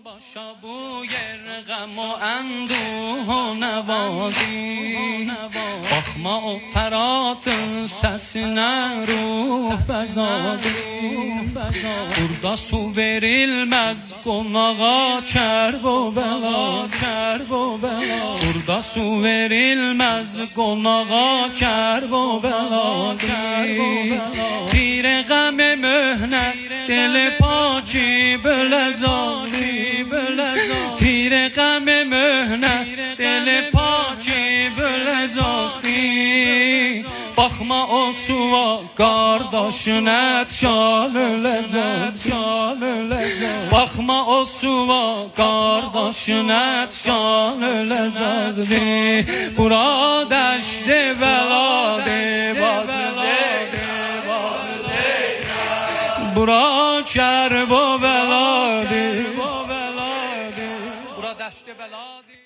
Başa bu yer gəm o enduh o nevazی Baxma o Fəratın səsinə ruh fəzadi Burada su verilməz qonağa kərb o bəla Burada su verilməz qonağa kərb o bəla Tire qəmi möhnət deli paki böləcaqdi Tire qəmi möhnət deli paki böləcaqdi Baxma o suva qardaşın ətşal öləcək Baxma o suva qardaşın ətşal öləcəkdi Bura dəşti bəladır Bura kərb o bəladır Bura dəşti bəladır